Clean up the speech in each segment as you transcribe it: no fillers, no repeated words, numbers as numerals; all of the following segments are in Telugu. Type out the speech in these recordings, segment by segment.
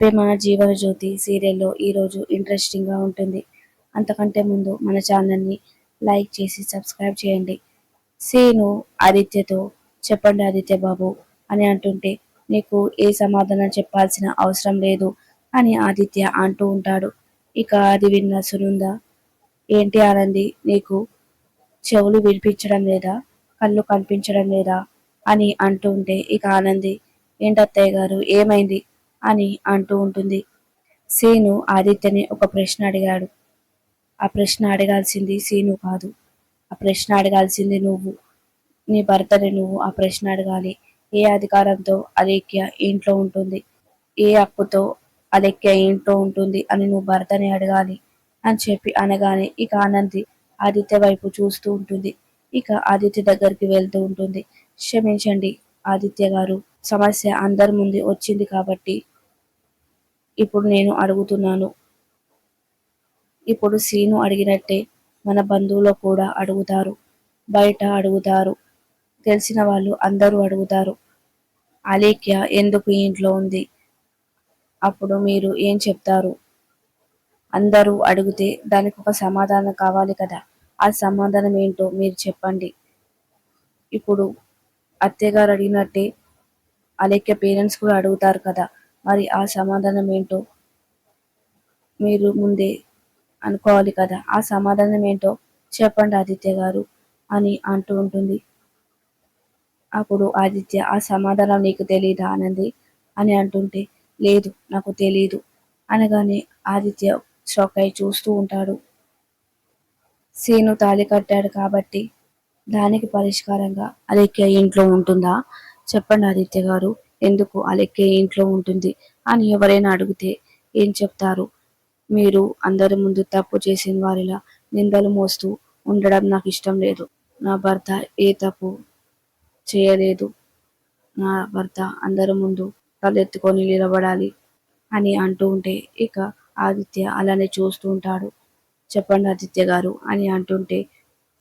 ప్రేమ జీవన జ్యోతి సీరియల్లో ఈరోజు ఇంట్రెస్టింగ్గా ఉంటుంది. అంతకంటే ముందు మన ఛానల్ని లైక్ చేసి సబ్స్క్రైబ్ చేయండి. సీను ఆదిత్యతో చెప్పండి ఆదిత్య బాబు అని అంటుంటే నీకు ఏ సమాధానం చెప్పాల్సిన అవసరం లేదు అని ఆదిత్య అంటూ ఉంటాడు. ఇక అది విన్న సునంద, ఏంటి ఆనంది, నీకు చెవులు వినిపించడం లేదా, కళ్ళు కనిపించడం లేదా అని అంటూ ఉంటే ఇక ఆనంది, ఏంటత్తయ్య గారు ఏమైంది అని అంటూ ఉంటుంది. సీను ఆదిత్యని ఒక ప్రశ్న అడిగాడు. ఆ ప్రశ్న అడగాల్సింది సీను కాదు, ఆ ప్రశ్న అడగాల్సింది నువ్వు. నీ భర్తని నువ్వు ఆ ప్రశ్న అడగాలి. ఏ అధికారంతో అలేఖ్య ఇంట్లో ఉంటుంది, ఏ హక్కుతో అలేఖ్య ఇంట్లో ఉంటుంది అని నువ్వు భర్తని అడగాలి అని చెప్పి అనగానే ఇక ఆనంది ఆదిత్య వైపు చూస్తూ ఉంటుంది. ఇక ఆదిత్య దగ్గరికి వెళ్తూ ఉంటుంది. క్షమించండి ఆదిత్య గారు, సమస్య అందరి ముందు వచ్చింది కాబట్టి ఇప్పుడు నేను అడుగుతున్నాను. ఇప్పుడు సీను అడిగినట్టే మన బంధువులు కూడా అడుగుతారు, బయట అడుగుతారు, తెలిసిన వాళ్ళు అందరూ అడుగుతారు, అలేఖ్య ఎందుకు ఇంట్లో ఉంది, అప్పుడు మీరు ఏం చెప్తారు? అందరూ అడిగితే దానికి ఒక సమాధానం కావాలి కదా, ఆ సమాధానం ఏంటో మీరు చెప్పండి. ఇప్పుడు అత్తయ్యగారు అడిగినట్టే అలేఖ్య పేరెంట్స్ కూడా అడుగుతారు కదా, మరి ఆ సమాధానం ఏంటో మీరు ముందే అనుకోవాలి కదా, ఆ సమాధానం ఏంటో చెప్పండి ఆదిత్య గారు అని అంటూ ఉంటుంది. అప్పుడు ఆదిత్య, ఆ సమాధానం నీకు తెలీదా ఆనంది అని అంటుంటే, లేదు నాకు తెలీదు అనగానే ఆదిత్య షాక్ అయి చూస్తూ ఉంటాడు. సీను తాళి కట్టాడు కాబట్టి దానికి పరిష్కారంగా అలేఖ్య ఇంట్లో ఉంటుందా? చెప్పండి ఆదిత్య గారు, ఎందుకు అలేఖ్య ఇంట్లో ఉంటుంది అని ఎవరైనా అడిగితే ఏం చెప్తారు? మీరు అందరి ముందు తప్పు చేసిన వారిలా నిందలు మోస్తూ ఉండడం నాకు ఇష్టం లేదు. నా భర్త ఏ తప్పు చేయలేదు. నా భర్త అందరి ముందు తలెత్తుకొని నిలబడాలి అని అంటూ ఉంటే ఇక ఆదిత్య అలానే చూస్తూ ఉంటాడు. చెప్పండి ఆదిత్య గారు అని అంటుంటే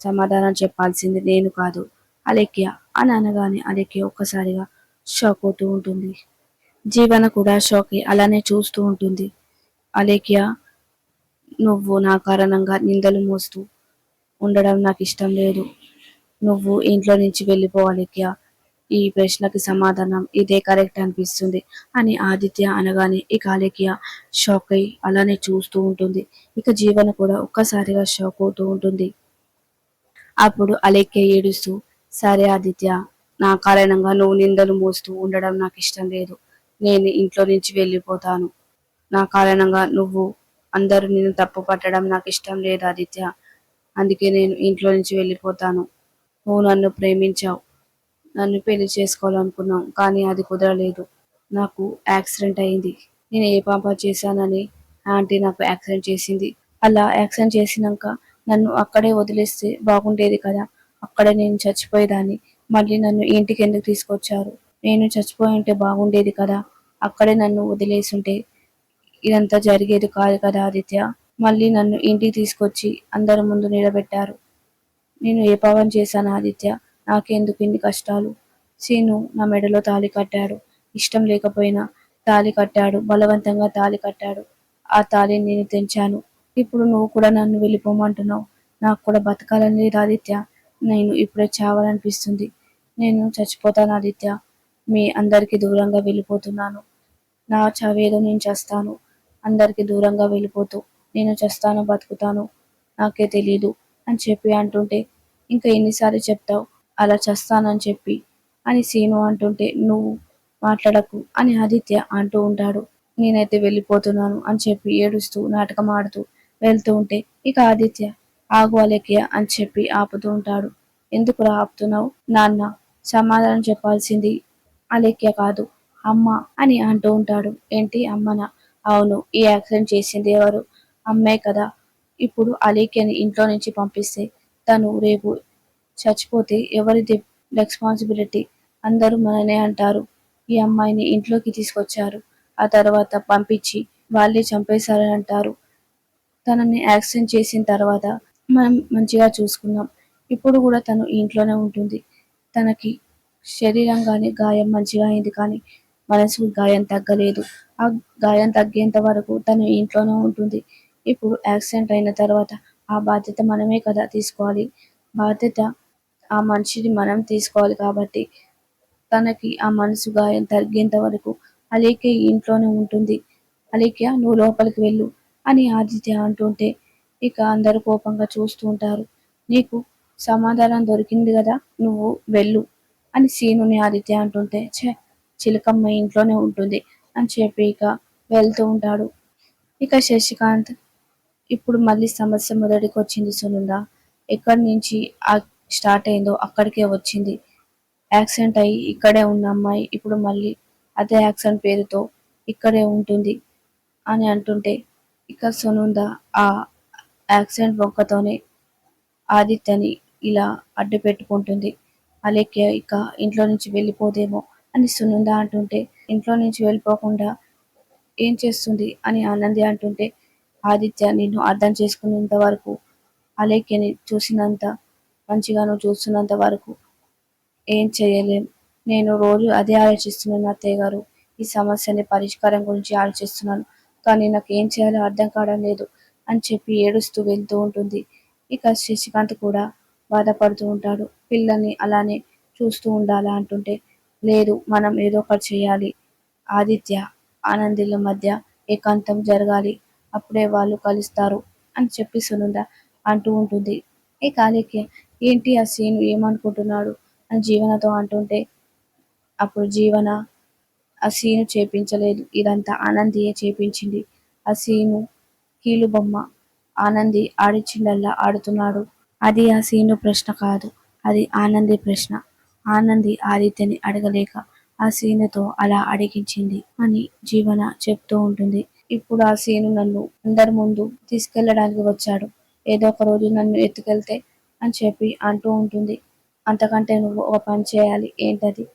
సమాధానం చెప్పాల్సింది నేను కాదు అలేఖ్య అని అనగానే అలేఖ్య ఒక్కసారిగా షాక్ అవుతూ ఉంటుంది. జీవన కూడా షాక్ అయి అలానే చూస్తూ ఉంటుంది. అలేఖ్య, నువ్వు నా కారణంగా నిందలు మోస్తూ ఉండడం నాకు ఇష్టం లేదు. నువ్వు ఇంట్లో నుంచి వెళ్ళిపోవాలి అలేఖ్య. ఈ ప్రశ్నకి సమాధానం ఇదే కరెక్ట్ అనిపిస్తుంది అని ఆదిత్య అనగానే ఇక అలేఖ్య షాక్ అయి అలానే చూస్తూ ఉంటుంది. ఇక జీవన కూడా ఒక్కసారిగా షాక్ అవుతూ ఉంటుంది. అప్పుడు అలేఖ్య ఏడుస్తూ, సరే ఆదిత్య, నా కారణంగా నువ్వు నిందలు మోస్తూ ఉండడం నాకు ఇష్టం లేదు. నేను ఇంట్లో నుంచి వెళ్ళిపోతాను. నా కారణంగా నువ్వు అందరూ నిన్ను తప్పు పట్టడం నాకు ఇష్టం లేదు ఆదిత్య. అందుకే నేను ఇంట్లో నుంచి వెళ్ళిపోతాను. నువ్వు నన్ను ప్రేమించావు, నన్ను పెళ్లి చేసుకోవాలనుకున్నావు, కానీ అది కుదరలేదు. నాకు యాక్సిడెంట్ అయింది. నేను ఏ పాప చేశానని ఆంటీ నాకు యాక్సిడెంట్ చేసింది. అలా యాక్సిడెంట్ చేసినాక నన్ను అక్కడే వదిలేస్తే బాగుండేది కదా, అక్కడే నేను చచ్చిపోయేదాన్ని. మళ్ళీ నన్ను ఇంటికి ఎందుకు తీసుకొచ్చారు? నేను చచ్చిపోయి ఉంటే బాగుండేది కదా, అక్కడే నన్ను వదిలేసుంటే ఇదంతా జరిగేది కాదు కదా ఆదిత్య. మళ్ళీ నన్ను ఇంటికి తీసుకొచ్చి అందరి ముందు నిలబెట్టారు. నేను ఏ పాపం చేశాను ఆదిత్య? నాకెందుకు ఇన్ని కష్టాలు? సీను నా మెడలో తాళి కట్టాడు, ఇష్టం లేకపోయినా తాళి కట్టాడు, బలవంతంగా తాళి కట్టాడు. ఆ తాళిని నేను తెంచాను. ఇప్పుడు నువ్వు కూడా నన్ను వెళ్ళిపోమంటున్నావు. నాకు కూడా బతకాలని లేదు ఆదిత్య. నేను ఇప్పుడే చావాలనిపిస్తుంది. నేను చచ్చిపోతాను ఆదిత్య. మీ అందరికీ దూరంగా వెళ్ళిపోతున్నాను. నా చావేదో నేను చస్తాను. అందరికీ దూరంగా వెళ్ళిపోతూ నేను చస్తాను బతుకుతాను నాకే తెలీదు అని చెప్పి అంటుంటే, ఇంకా ఎన్నిసార్లు చెప్తావు అలా చస్తానని చెప్పి అని సీను అంటుంటే, నువ్వు మాట్లాడకు అని ఆదిత్య అంటూ ఉంటాడు. నేనైతే వెళ్ళిపోతున్నాను అని చెప్పి ఏడుస్తూ నాటకం ఆడుతూ వెళ్తూ ఉంటే ఇక ఆదిత్య, ఆగు అలేఖ్య అని చెప్పి ఆపుతూ ఉంటాడు. ఎందుకురా ఆపుతున్నావు? నాన్న, సమాధానం చెప్పాల్సింది అలేఖ్య కాదు, అమ్మ అని అంటూ ఉంటాడు. ఏంటి అమ్మనా? అవును, ఈ యాక్సిడెంట్ చేసింది ఎవరు? అమ్మే కదా. ఇప్పుడు అలేఖ్యని ఇంట్లో నుంచి పంపిస్తే తను రేపు చచ్చిపోతే ఎవరిది రెస్పాన్సిబిలిటీ? అందరూ మననే అంటారు. ఈ అమ్మాయిని ఇంట్లోకి తీసుకొచ్చారు, ఆ తర్వాత పంపించి వాళ్ళే చంపేశారని అంటారు. తనని యాక్సిడెంట్ చేసిన తర్వాత మనం మంచిగా చూసుకున్నాం. ఇప్పుడు కూడా తను ఇంట్లోనే ఉంటుంది. తనకి శరీరం కానీ గాయం మంచిగా అయింది, కానీ మనసుకు గాయం తగ్గలేదు. ఆ గాయం తగ్గేంత వరకు తను ఇంట్లోనే ఉంటుంది. ఇప్పుడు యాక్సిడెంట్ అయిన తర్వాత ఆ బాధ్యత మనమే కదా తీసుకోవాలి. బాధ్యత ఆ మనిషిని మనం తీసుకోవాలి కాబట్టి తనకి ఆ మనసు గాయం తగ్గేంత వరకు అలేఖ్య ఇంట్లోనే ఉంటుంది. అలేఖ్య నువ్వు లోపలికి వెళ్ళు అని ఆదిత్య అంటుంటే ఇక అందరూ కోపంగా చూస్తూ ఉంటారు. నీకు సమాధానం దొరికింది కదా, నువ్వు వెళ్ళు అని సీనుని ఆదిత్య అంటుంటే ఛే, చిలకమ్మ ఇంట్లోనే ఉంటుంది అని చెప్పి ఇక వెళ్తూ ఉంటాడు. ఇక శశికాంత్ ఇప్పుడు మళ్ళీ సమస్య మొదటికి వచ్చింది సునంద. ఎక్కడి నుంచి ఆ స్టార్ట్ అయిందో అక్కడికే వచ్చింది. యాక్సిడెంట్ అయ్యి ఇక్కడే ఉన్న అమ్మాయి ఇప్పుడు మళ్ళీ అదే యాక్సిడెంట్ పేరుతో ఇక్కడే ఉంటుంది అని అంటుంటే ఇక సునంద ఆ యాక్సిడెంట్ బొక్కతోనే ఆదిత్యని ఇలా అడ్డు పెట్టుకుంటుంది. అలేఖ్య ఇక ఇంట్లో నుంచి వెళ్ళిపోదేమో అని సునంద అంటుంటే ఇంట్లో నుంచి వెళ్ళిపోకుండా ఏం చేస్తుంది అని ఆనంది అంటుంటే ఆదిత్య నిన్ను అర్థం చేసుకునేంత వరకు అలేఖ్యని చూసినంత మంచిగా నువ్వు చూస్తున్నంత వరకు ఏం చేయలేం. నేను రోజు అదే ఆలోచిస్తున్నాను అత్తయ్య గారు. ఈ సమస్యని పరిష్కారం గురించి ఆలోచిస్తున్నాను. కానీ నాకు ఏం చేయాలో అర్థం కావడం లేదు అని చెప్పి ఏడుస్తూ వెళ్తూ ఉంటుంది. ఇక శశికాంత్ కూడా బాధపడుతూ ఉంటాడు. పిల్లల్ని అలానే చూస్తూ ఉండాలా అంటుంటే లేదు, మనం ఏదో ఒకటి చేయాలి. ఆదిత్య ఆనందిల మధ్య ఏకాంతం జరగాలి. అప్పుడే వాళ్ళు కలుస్తారు అని చెప్పి సునంద అంటూ ఉంటుంది. ఇక అలేఖ్య ఏంటి ఆ సీన్ ఏమనుకుంటున్నాడు అని జీవనతో అంటుంటే అప్పుడు జీవన ఆ సీను చేపించలేదు, ఇదంతా ఆనందియే చేపించింది. ఆ సీను కీలుబొమ్మ ఆనంది ఆడిచ్చిందల్లా ఆడుతున్నాడు. అది ఆ సీను ప్రశ్న కాదు, అది ఆనంది ప్రశ్న. ఆనంది ఆదిత్యని అడగలేక ఆ సీనుతో అలా అడిగించింది అని జీవన చెప్తూ ఉంటుంది. ఇప్పుడు ఆ సీను నన్ను అందరి ముందు తీసుకెళ్ళడానికి వచ్చాడు. ఏదో ఒక రోజు నన్ను ఎత్తుకెళ్తే అని చెప్పి అంటూ ఉంటుంది. అంతకంటే నువ్వు ఒక పని చేయాలి. ఏంటది?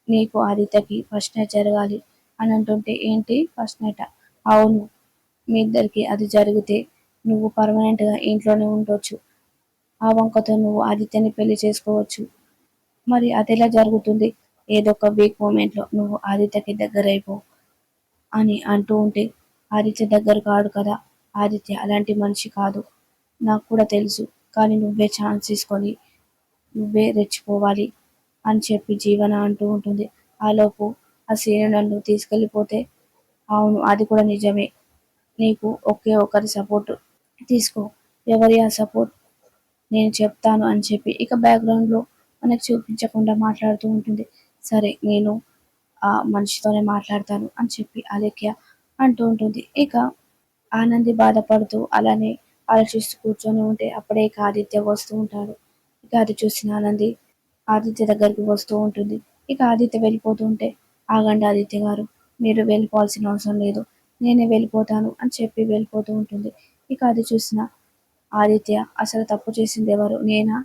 నీకు ఆదిత్యకి ఫస్ట్ నైట్ జరగాలి అని అంటుంటే ఏంటి ఫస్ట్ నైటా? అవును, మీ ఇద్దరికి అది జరిగితే నువ్వు పర్మనెంట్గా ఇంట్లోనే ఉండొచ్చు. ఆ వంకతో నువ్వు ఆదిత్యని పెళ్లి చేసుకోవచ్చు. మరి అదెలా జరుగుతుంది? ఏదో ఒక వీక్ మూమెంట్లో నువ్వు ఆదిత్యకి దగ్గరైపో అని అంటూ ఉంటే ఆదిత్య దగ్గర కాడు కదా. ఆదిత్య అలాంటి మనిషి కాదు, నాకు కూడా తెలుసు. కానీ నువ్వే ఛాన్స్ తీసుకొని నువ్వే రెచ్చిపోవాలి అని చెప్పి జీవన అంటూ ఉంటుంది. ఆలోపు ఆ సీను నన్ను తీసుకెళ్ళిపోతే అవును, అది కూడా నిజమే. నీకు ఒకే ఒకరి సపోర్ట్ తీసుకో. ఎవరి ఆ సపోర్ట్? నేను చెప్తాను అని చెప్పి ఇక బ్యాక్గ్రౌండ్లో మనకు చూపించకుండా మాట్లాడుతూ ఉంటుంది. సరే, నేను ఆ మనిషితోనే మాట్లాడతాను అని చెప్పి అలేఖ్య అంటూ ఉంటుంది. ఇక ఆనంది బాధపడుతూ అలానే ఆలోచిస్తూ కూర్చొని ఉంటే అప్పుడే ఇక ఆదిత్య వస్తూ ఉంటాడు. ఇక అది చూసిన ఆనంది ఆదిత్య దగ్గరికి వస్తూ ఉంటుంది. ఇక ఆదిత్య వెళ్ళిపోతూ ఉంటే ఆగండి ఆదిత్య గారు, మీరు వెళ్ళిపోవాల్సిన అవసరం లేదు, నేనే వెళ్ళిపోతాను అని చెప్పి వెళ్ళిపోతూ ఉంటుంది. ఇక అది చూసిన ఆదిత్య అసలు తప్పు చేసింది ఎవరు? నేనా,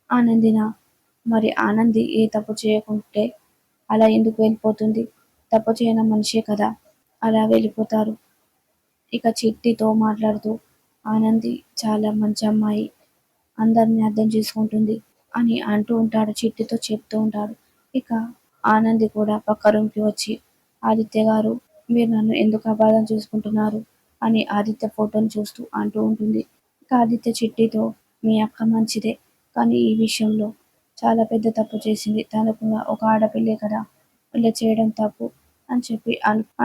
ఆనందినా? మరి ఆనంది ఏ తప్పు చేయకుంటే అలా ఎందుకు వెళ్ళిపోతుంది? తప్పు చేయని మనిషే కదా అలా వెళ్ళిపోతారు. ఇక చిట్టితో మాట్లాడుతూ ఆనంది చాలా మంచి అమ్మాయి, అందరిని అర్థం చేసుకుంటుంది అని అంటూ ఉంటాడు. చిట్టితో చెప్తూ ఉంటాడు. ఇక ఆనంది కూడా పక్క రూమ్కి వచ్చి ఆదిత్య గారు, మీరు నన్ను ఎందుకు అపార్థం చేసుకుంటున్నారు అని ఆదిత్య ఫోటోని చూస్తూ అంటూ ఉంటుంది. ఇక ఆదిత్య చిట్టితో మీ అక్క మంచిదే, కానీ ఈ విషయంలో చాలా పెద్ద తప్పు చేసింది. తను కూడా ఒక ఆడపిల్లే కదా, ఇలా చేయడం తప్పు అని చెప్పి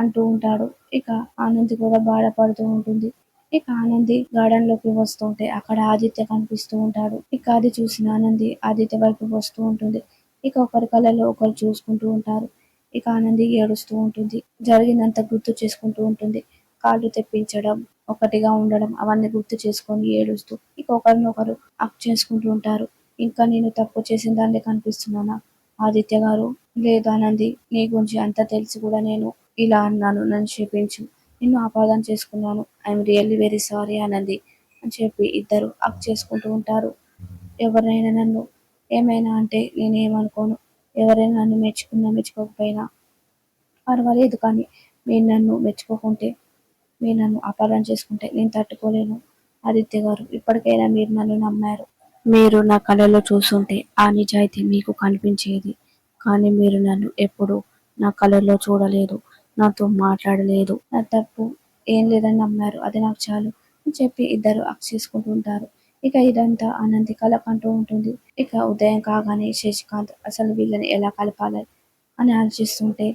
అంటూ ఉంటాడు. ఇక ఆనంది కూడా బాధపడుతూ ఉంటుంది. ఇక ఆనంది గార్డెన్ లోకి వస్తుంటే అక్కడ ఆదిత్య కనిపిస్తూ ఉంటాడు. ఇక అది చూసిన ఆనంది ఆదిత్య వైపు వస్తూ ఉంటుంది. ఇక ఒకరి కళ్ళలో ఒకరు చూసుకుంటూ ఉంటారు. ఇక ఆనంది ఏడుస్తూ ఉంటుంది. జరిగిందంతా గుర్తు చేసుకుంటూ ఉంటుంది. కాళ్ళు తెప్పించడం, ఒకటిగా ఉండడం అవన్నీ గుర్తు చేసుకొని ఏడుస్తూ ఇక ఒకరినొకరు అక్ చేసుకుంటూ ఉంటారు. ఇంకా నేను తప్పు చేసిన దానిలో కనిపిస్తున్నానా ఆదిత్య గారు? లేదు ఆనంది, నీ గురించి అంతా తెలిసి కూడా నేను ఇలా అన్నాను, నన్ను క్షమించు. నిన్ను అపార్థం చేసుకున్నాను. I'm really very sorry Anandi అని చెప్పి ఇద్దరు అక్ చేసుకుంటూ ఉంటారు. ఎవరైనా నన్ను ఏమైనా అంటే నేనేమనుకోను. ఎవరైనా నన్ను మెచ్చుకున్నా మెచ్చుకోకపోయినా పర్వాలేదు, కానీ మీరు నన్ను మెచ్చుకోకుంటే, మీరు నన్ను అపార్థం చేసుకుంటే నేను తట్టుకోలేను. ఆదిత్య గారు, ఇప్పటికైనా మీరు నన్ను నమ్మారు. మీరు నా కళలో చూస్తుంటే ఆ నిజాయితీ మీకు కనిపించేది. కానీ మీరు నన్ను ఎప్పుడు నా కళ్ళల్లో చూడలేదు, నాతో మాట్లాడలేదు. నా తప్పు ఏం లేదని నమ్మారు. అది నాకు చాలు అని చెప్పి ఇద్దరు హగ్ చేసుకుంటూ ఉంటారు. ఇక ఇదంతా ఆనంది కలకంటూ ఉంటుంది. ఇక ఉదయం కాగానే శశికాంత్ అసలు వీళ్ళని ఎలా కలపాలి అని ఆలోచిస్తుంటే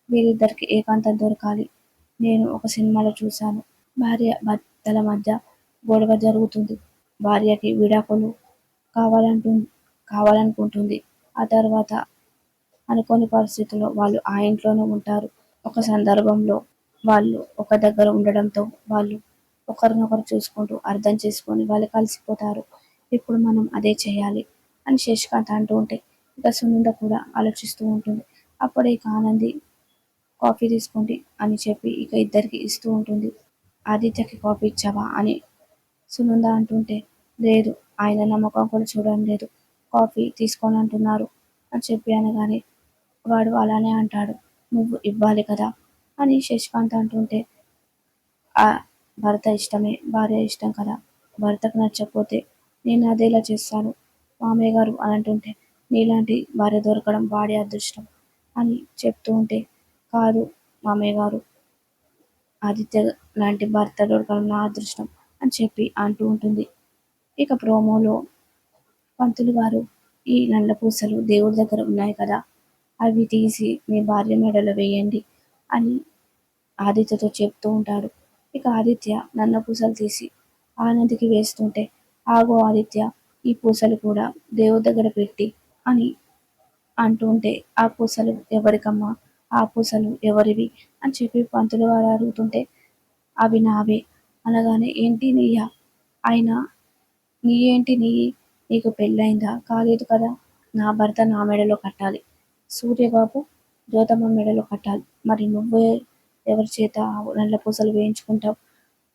వీరిద్దరికి ఏకాంతం దొరకాలి. నేను ఒక సినిమాలో చూశాను. భార్య భర్తల మధ్య గొడవ జరుగుతుంది. భార్యకి విడాకులు కావాలంటు కావాలనుకుంటుంది. ఆ తర్వాత అనుకోని పరిస్థితుల్లో వాళ్ళు ఆ ఇంట్లోనే ఉంటారు. ఒక సందర్భంలో వాళ్ళు ఒక దగ్గర ఉండడంతో వాళ్ళు ఒకరినొకరు చూసుకుంటూ అర్థం చేసుకొని వాళ్ళు కలిసిపోతారు. ఇప్పుడు మనం అదే చేయాలి అని శశికాంత్ అంటూ ఉంటే ఇక సునంద కూడా ఆలోచిస్తూ ఉంటుంది. అప్పుడే ఇక ఆనంది కాఫీ తీసుకోండి అని చెప్పి ఇక ఇద్దరికి ఇస్తూ ఉంటుంది. ఆదిత్యకి కాఫీ ఇచ్చావా అని సునంద అంటుంటే లేదు, ఆయన నమ్మకం కూడా చూడడం లేదు, కాఫీ తీసుకొని అంటున్నారు అని చెప్పి అనగానే వాడు అలానే అంటాడు, నువ్వు ఇవ్వాలి కదా అని శశికాంత్ అంటుంటే ఆ భర్త ఇష్టమే భార్య ఇష్టం కదా, భర్తకు నచ్చకపోతే నేను అదేలా చేస్తాను మామయ్య గారు అని అంటుంటే నీలాంటి భార్య దొరకడం వాడి అదృష్టం అని చెప్తూ ఉంటే కాదు మామయ్య గారు, ఆదిత్య లాంటి భర్త దొరకడం నా అదృష్టం అని చెప్పి అంటూ ఉంటుంది. ఇక ప్రోమోలో పంతులు గారు ఈ నల్ల పూసలు దేవుడి దగ్గర ఉన్నాయి కదా, అవి తీసి మీ భార్య మెడలో వేయండి అని ఆదిత్యతో చెప్తూ ఉంటాడు. ఇక ఆదిత్య నల్ల పూసలు తీసి ఆనంద్కి వేస్తుంటే ఆగో ఆదిత్య, ఈ పూసలు కూడా దేవుడి దగ్గర పెట్టి అని అంటూ ఉంటే ఆ పూసలు ఎవరికమ్మా, ఆ పూసలు ఎవరివి అని చెప్పి పంతులు గారు అడుగుతుంటే అవి నావే అనగానే ఏంటి నీయా, అయినా నీ ఏంటి నీ, నీకు పెళ్ళయిందా కాలేదు కదా, నా భర్త నా మెడలో కట్టాలి, సూర్యబాబు జ్యోతమ్మ మెడలో కట్టాలి, మరి నువ్వే ఎవరి చేత నల్ల పూసలు వేయించుకుంటావు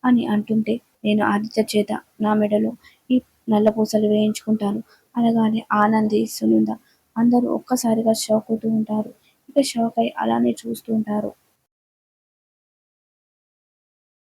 అని అంటుంటే నేను ఆదిత్య చేత నా మెడలో ఈ నల్ల పూసలు వేయించుకుంటాను అనగానే ఆనంది సునంద అందరూ ఒక్కసారిగా షాక్ అవుతూ ఉంటారు. ఇక షాక్ అయి అలానే చూస్తూ ఉంటారు.